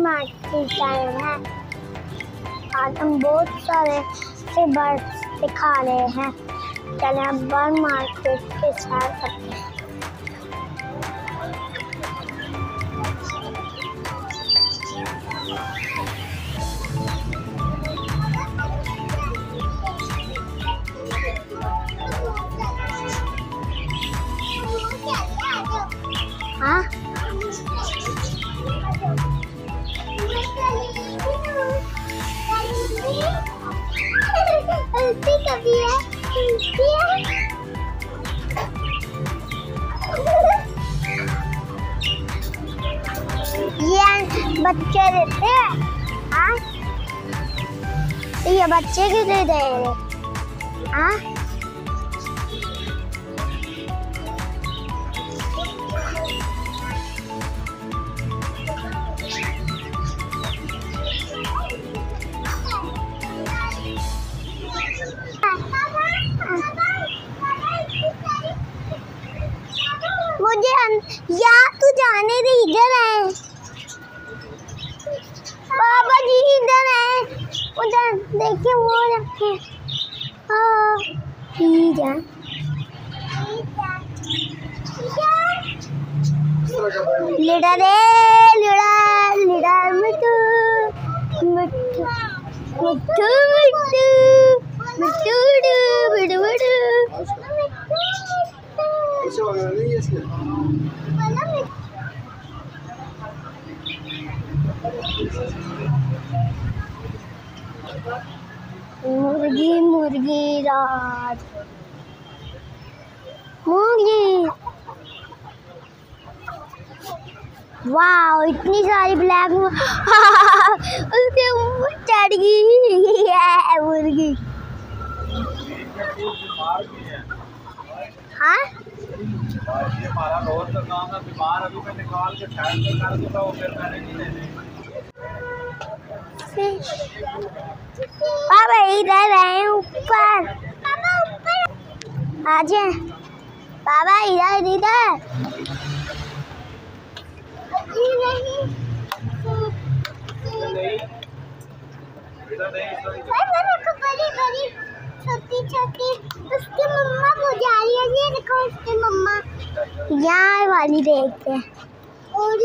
Market time है। आज हम बहुत सारे से बर्ड्स दिखा रहे हैं। चले हम बर्ड मार्केट के सैर करते हैं। हाँ कभी है ये बच्चे देते हैं। हाँ ये बच्चे क्यों दे रहे हैं? हाँ मुझे यार तू जाने दे, इधर है बाबा जी, इधर है, उधर देखिए वो रखे। हाँ ठीक है। लीडर है लीडर लीडर मिट्टू मिट्टू मिट्टू मिट्टू मिट्टू मिट्टू मुर्गी मुर्गी रात मुर्गी। वाह इतनी सारी ब्लैक उसके ऊपर चढ़ गई मुर्गी। हाँ हमारा रोज का काम है, बीमार अभी मैं निकाल के साइड पे कर दूंगा, वो फिर मैंने नहीं लेने। पापा इधर है ऊपर, आ जाए पापा इधर इधर। छोटी छोटी उसकी मम्मा को जा रही है। ये देखो उसकी मम्मा यहाँ वाली देखते हैं। और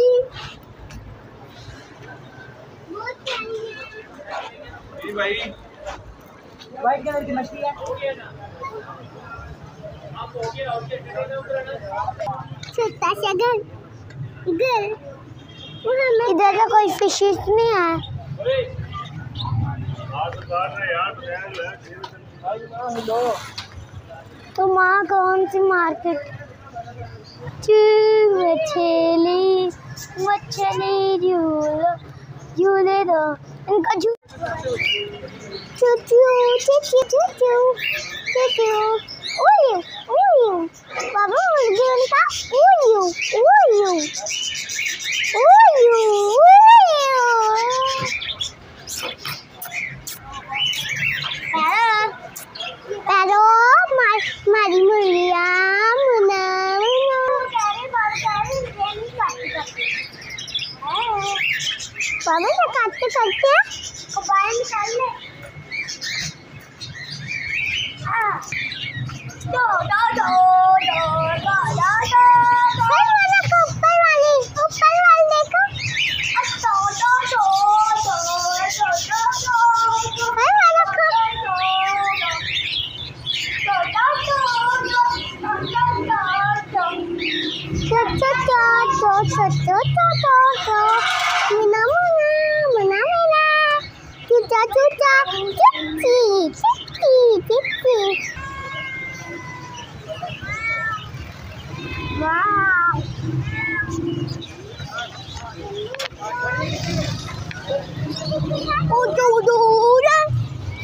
भाई व्हाइट कलर की मछली है। छोटा सा घर इधर इधर तो कोई फिशेस नहीं है। तो माँ कौन सी मार्केट? मछली मछली झूलो झूले दो इनका बाबा मुर्गी उनका मारी मुर्गिया मुना बाबा से काटते करते बाहर निकाल ले।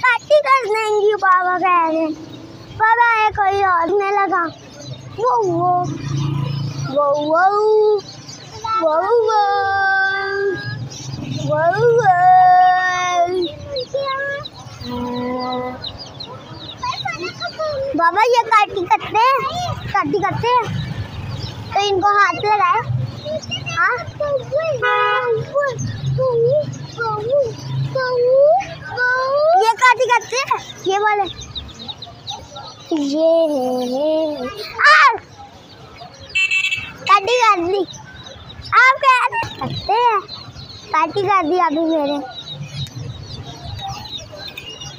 पार्टी कर देंगी बाबा कह रहे। बाबा है कोई और में लगा। वो बाबा ये काटी करते तो इनको हाथ लगाए। हाँ पार्टी कर दी अभी मेरे।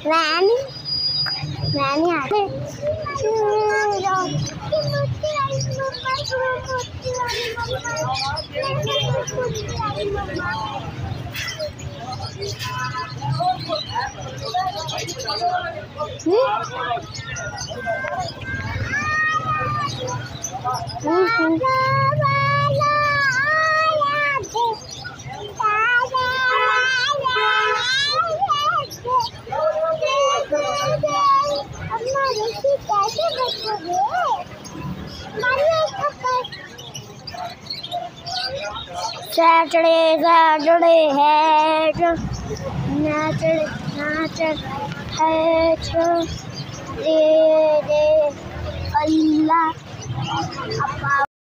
मैं नहीं आती। सैटरडे है दे अल्लाह।